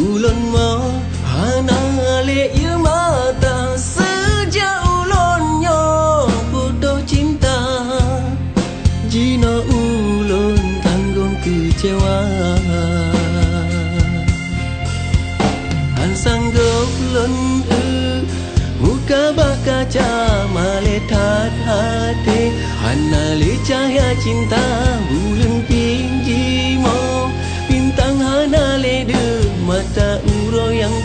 ulun mo hana le ye mata sejak ulunnya bodoh cinta jina ulun tanggung kecewa sanggup ulun muka bakaca maletat hati hana le cahaya cinta ulun pinji mo bintang hana le de mata uro yang